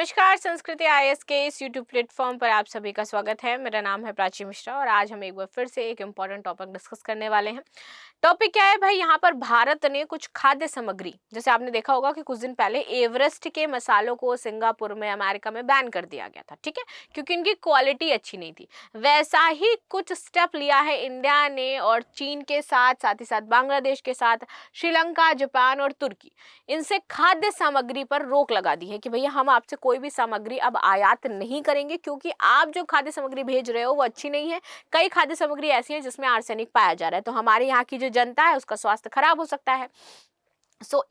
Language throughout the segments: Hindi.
नमस्कार, संस्कृति आईएएस के इस यूट्यूब प्लेटफॉर्म पर आप सभी का स्वागत है। मेरा नाम है प्राची मिश्रा और आज हम एक बार फिर से एक इम्पॉर्टेंट टॉपिक डिस्कस करने वाले हैं। टॉपिक क्या है भाई? यहाँ पर भारत ने कुछ खाद्य सामग्री, जैसे आपने देखा होगा कि कुछ दिन पहले एवरेस्ट के मसालों को सिंगापुर में, अमेरिका में बैन कर दिया गया था, ठीक है, क्योंकि इनकी क्वालिटी अच्छी नहीं थी। वैसा ही कुछ स्टेप लिया है इंडिया ने और चीन के साथ ही साथ बांग्लादेश के साथ, श्रीलंका, जापान और तुर्की, इनसे खाद्य सामग्री पर रोक लगा दी है कि भैया हम आपसे कोई भी सामग्री अब आयात नहीं करेंगे, क्योंकि आप जो खाद्य सामग्री भेज रहे हो वो अच्छी नहीं है। कई खाद्य सामग्री ऐसी है जिसमें आर्सेनिक पाया जा रहा है, तो हमारे यहाँ की जो जनता है उसका स्वास्थ्य खराब हो सकता है।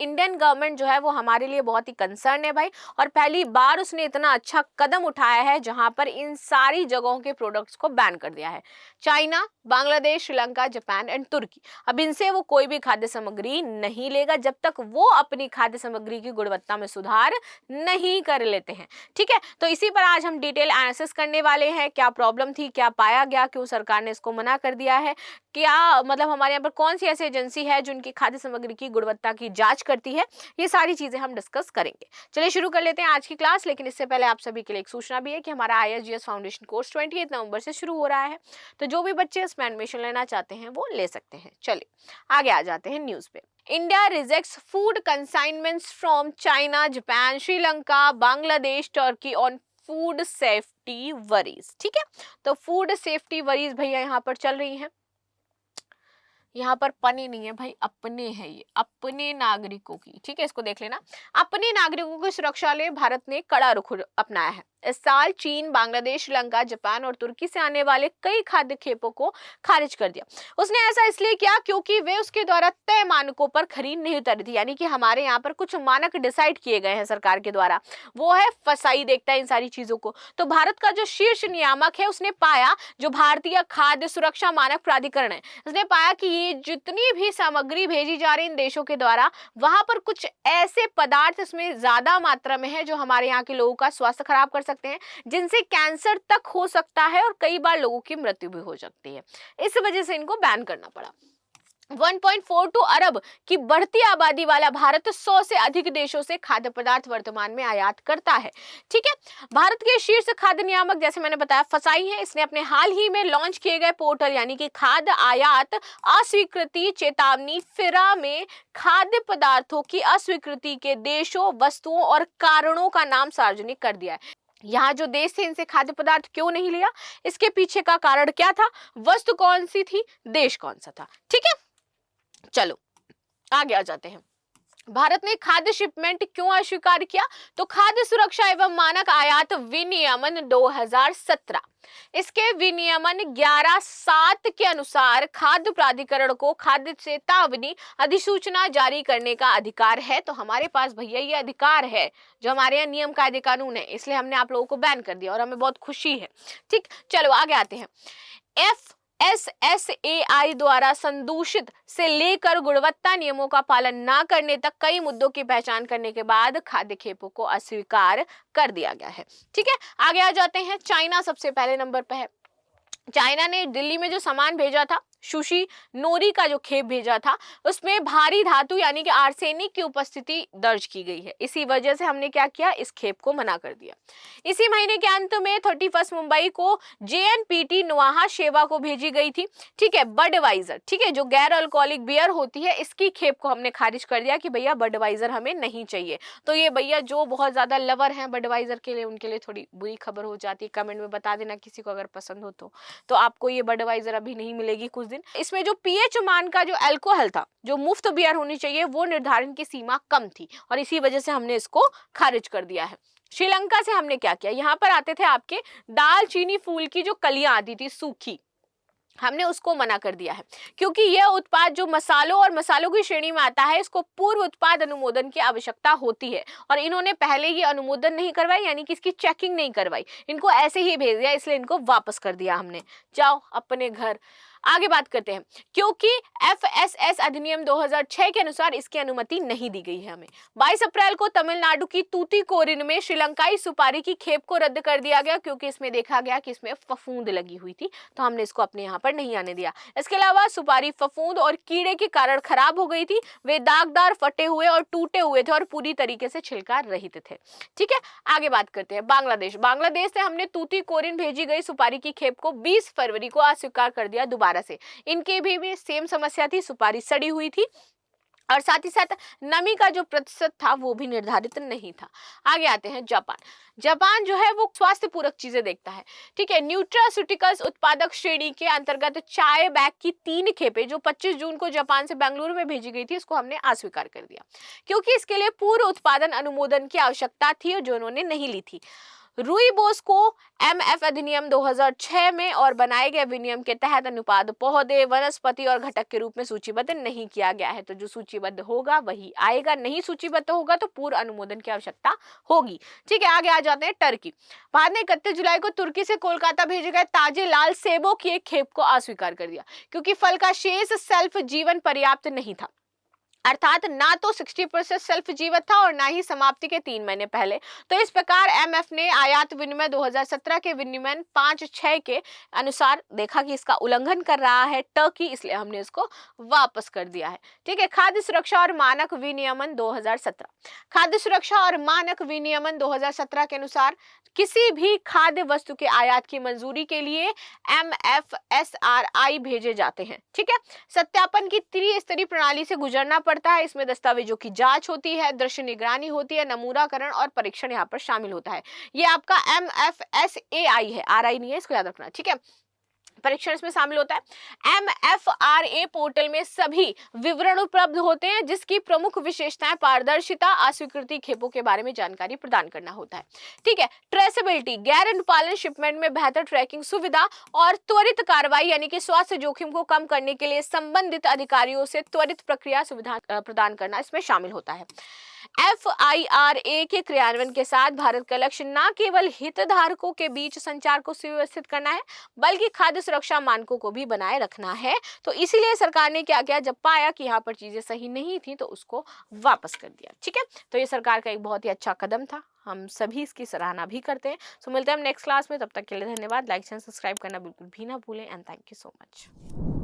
इंडियन गवर्नमेंट जो है वो हमारे लिए बहुत ही कंसर्न है भाई, और पहली बार उसने इतना अच्छा कदम उठाया है जहां पर इन सारी जगहों के प्रोडक्ट्स को बैन कर दिया है। China, Bangladesh, Sri Lanka, Japan and Turkey. अब इनसे वो कोई भी खाद्य सामग्री नहीं लेगा जब तक वो अपनी खाद्य सामग्री की गुणवत्ता में सुधार नहीं कर लेते हैं, ठीक है। तो इसी पर आज हम डिटेल एनालिसिस करने वाले हैं। क्या प्रॉब्लम थी, क्या पाया गया, क्यों सरकार ने इसको मना कर दिया है, क्या मतलब हमारे यहाँ पर कौन सी ऐसी एजेंसी है जो उनकी खाद्य सामग्री की गुणवत्ता की जांच करती है, ये सारी चीजें हम डिस्कस करेंगे। चलिए शुरू कर लेते हैं आज की क्लास। लेकिन इससे पहले आप सभी के लिए एक सूचना भी है कि हमारा आईएएस फाउंडेशन कोर्स 28 नवंबर से शुरू हो रहा है, तो जो भी बच्चे इसमें एडमिशन लेना चाहते हैं वो ले सकते हैं। चलिए आगे आ जाते हैं न्यूज पे। India rejects food consignments from China, Japan, Sri Lanka, Bangladesh, Turkey on food safety worries, ठीक है। तो फूड सेफ्टी वरीज भैया यहाँ पर चल रही है। यहाँ पर पनी नहीं है भाई, अपने है, ये अपने नागरिकों की, ठीक है, इसको देख लेना। अपने नागरिकों की सुरक्षा लिए भारत ने कड़ा रुख अपनाया है। इस साल चीन, बांग्लादेश, श्रीलंका, जापान और तुर्की से आने वाले कई खाद्य खेपों को खारिज कर दिया। उसने ऐसा इसलिए किया क्योंकि वे उसके द्वारा तय मानकों पर खरीद नहीं उतरी थी। यानी कि हमारे यहाँ पर कुछ मानक डिसाइड किए गए हैं सरकार के द्वारा, वो है फसाई देखता है इन सारी चीजों को। तो भारत का जो शीर्ष नियामक है उसने पाया, जो भारतीय खाद्य सुरक्षा मानक प्राधिकरण है, उसने पाया कि ये जितनी भी सामग्री भेजी जा रही इन देशों के द्वारा, वहां पर कुछ ऐसे पदार्थ इसमें ज्यादा मात्रा में है जो हमारे यहाँ के लोगों का स्वास्थ्य खराब कर सकते हैं, जिनसे कैंसर तक हो सकता है और कई बार लोगों की मृत्यु भी हो सकती है। इस वजह से इनको बैन करना पड़ा। 1.42 अरब की बढ़ती आबादी वाला भारत 100 से अधिक देशों से खाद्य पदार्थ वर्तमान में आयात करता है, ठीक है। भारत के शीर्ष खाद्य नियामक, जैसे मैंने बताया, फसाई है। इसने अपने हाल ही में लॉन्च किए गए पोर्टल यानी कि खाद्य आयात अस्वीकृति चेतावनी फिरा में खाद्य पदार्थों की अस्वीकृति के देशों, वस्तुओं और कारणों का नाम सार्वजनिक कर दिया है। यहाँ जो देश थे इनसे खाद्य पदार्थ क्यों नहीं लिया, इसके पीछे का कारण क्या था, वस्तु कौन सी थी, देश कौन सा था, ठीक है। चलो आगे आ जाते हैं। भारत ने खाद्य शिपमेंट क्यों अस्वीकार किया? तो खाद्य सुरक्षा एवं मानक आयात विनियमन 2017, इसके विनियमन 11.7 के अनुसार खाद्य प्राधिकरण को खाद्य चेतावनी अधिसूचना जारी करने का अधिकार है। तो हमारे पास भैया ये अधिकार है, जो हमारे यहाँ नियम कायदे कानून है, इसलिए हमने आप लोगों को बैन कर दिया और हमें बहुत खुशी है, ठीक। चलो आगे आते हैं। FSSAI द्वारा संदूषित से लेकर गुणवत्ता नियमों का पालन न करने तक कई मुद्दों की पहचान करने के बाद खाद्य खेपों को अस्वीकार कर दिया गया है, ठीक है। आगे आ जाते हैं। चाइना सबसे पहले नंबर पर है। चाइना ने दिल्ली में जो सामान भेजा था, सुशी नोरी का जो खेप भेजा था, उसमें भारी धातु यानी कि आर्सेनिक की उपस्थिति दर्ज की गई है। इसी वजह से हमने क्या किया, इस खेप को मना कर दिया। इसी महीने के अंत में 31 मुंबई को JNPT नुआहा सेवा को भेजी गई थी, ठीक है, बडवाइजर, ठीक है, जो गैर अल्कोहलिक बियर होती है, इसकी खेप को हमने खारिज कर दिया कि भैया बडवाइजर हमें नहीं चाहिए। तो ये भैया जो बहुत ज्यादा लवर हैं बडवाइजर के लिए, उनके लिए थोड़ी बुरी खबर हो जाती है। कमेंट में बता देना किसी को अगर पसंद हो तो आपको ये बडवाइजर अभी नहीं मिलेगी कुछ दिन। इसमें जो पीएच मान का जो अल्कोहल था, जो मुफ्त बियर होनी चाहिए, वो निर्धारण की सीमा कम थी और इसी वजह से हमने इसको खारिज कर दिया है। श्रीलंका से हमने क्या किया, यहाँ पर आते थे आपके दालचीनी फूल की जो कलियां आती थी सूखी, हमने उसको मना कर दिया है, क्योंकि यह उत्पाद जो मसालों और मसालों की श्रेणी में आता है, इसको पूर्व उत्पाद अनुमोदन की आवश्यकता होती है और इन्होंने पहले ये अनुमोदन नहीं करवाई, यानी कि इसकी चेकिंग नहीं करवाई, इनको ऐसे ही भेज दिया, इसलिए इनको वापस कर दिया हमने। जाओ अपने घर। आगे बात करते हैं, क्योंकि एफएसएस अधिनियम 2006 के अनुसार इसकी अनुमति नहीं दी गई है हमें। 22 अप्रैल को तमिलनाडु की तूतीकोरिन में श्रीलंकाई सुपारी की खेप को रद्द कर दिया गया, क्योंकि इसमें देखा गया कि इसमें फफूंद लगी हुई थी, तो हमने इसको अपने यहाँ पर नहीं आने दिया। इसके अलावा सुपारी फफूंद और कीड़े के कारण खराब हो गई थी, वे दागदार, फटे हुए और टूटे हुए थे और पूरी तरीके से छिलका रहित थे। ठीक है, आगे बात करते हैं बांग्लादेश। बांग्लादेश से हमने तूतीकोरिन भेजी गई सुपारी की खेप को 20 फरवरी को अस्वीकार कर दिया दोबारा से। इनके भी सेम समस्या थी, सुपारी सड़ी हुई थी और साथ ही साथ नमी का जो प्रतिशत था वो भी निर्धारित नहीं था। आगे आते हैं जापान। जापान जो है वो स्वास्थ्य पूरक चीजें देखता है। ठीक है, न्यूट्रास्यूटिकल्स उत्पादक श्रेणी के अंतर्गत चाय बैग की 3 खेपें जो 25 जून को जापान से बेंगलुरु में भेजी गई थी, इसको हमने अस्वीकार कर दिया, क्योंकि इसके लिए पूर्व उत्पादन अनुमोदन की आवश्यकता थी जो उन्होंने नहीं ली थी। रूईबोस को एमएफ अधिनियम 2006 में और बनाए गए विनियम के तहत अनुपात पौधे, वनस्पति और घटक के रूप में सूचीबद्ध नहीं किया गया है, तो जो सूचीबद्ध होगा वही आएगा, नहीं सूचीबद्ध होगा तो पूर्व अनुमोदन की आवश्यकता होगी। ठीक है, आगे आ जाते हैं टर्की। भारत ने 31 जुलाई को तुर्की से कोलकाता भेजे गए ताजे लाल सेबों की एक खेप को अस्वीकार कर दिया, क्योंकि फल का शेष सेल्फ जीवन पर्याप्त नहीं था, अर्थात ना तो 60% सेल्फ जीवित था और ना ही समाप्ति के 3 महीने पहले। तो इस प्रकार एमएफ ने आयात विनिमय 2017 के विनियम 5/6 के अनुसार देखा कि इसका उल्लंघन कर रहा है टर्की, इसलिए हमने इसको वापस कर दिया है। ठीक है, खाद्य सुरक्षा और मानक विनियमन 2017। खाद्य सुरक्षा और मानक विनियमन 2017 के अनुसार किसी भी खाद्य वस्तु के आयात की मंजूरी के लिए एमएफएसआरआई भेजे जाते हैं। ठीक है, सत्यापन की त्रिस्तरीय प्रणाली से गुजरना पड़ता है। इसमें दस्तावेजों की जांच होती है, दृश्य निगरानी होती है, नमूनाकरण और परीक्षण यहाँ पर शामिल होता है। ये आपका एमएफएसएआई है, आरआई नहीं है, इसको याद रखना। ठीक है, परीक्षण इसमें शामिल होता है। एमएफआरए पोर्टल में सभी विवरण उपलब्ध होते हैं, जिसकी प्रमुख विशेषताएं पारदर्शिता, अस्वीकृति खेपों के बारे में जानकारी प्रदान करना होता है। ठीक है, ट्रेसेबिलिटी, गैर अनुपालन शिपमेंट में बेहतर ट्रैकिंग सुविधा और त्वरित कार्रवाई यानी कि स्वास्थ्य जोखिम को कम करने के लिए संबंधित अधिकारियों से त्वरित प्रक्रिया सुविधा प्रदान करना इसमें शामिल होता है। एफआईआरए के क्रियान्वयन के साथ भारत का लक्ष्य न केवल हितधारकों के बीच संचार को सुव्यवस्थित करना है, बल्कि खाद्य सुरक्षा मानकों को भी बनाए रखना है। तो इसीलिए सरकार ने क्या किया, जब पाया कि यहाँ पर चीजें सही नहीं थी तो उसको वापस कर दिया। ठीक है, तो ये सरकार का एक बहुत ही अच्छा कदम था, हम सभी इसकी सराहना भी करते हैं। सो मिलते हैं हम नेक्स्ट क्लास में, तब तक के लिए धन्यवाद। लाइक एंड सब्सक्राइब करना बिल्कुल भी ना भूलें and thank you so much.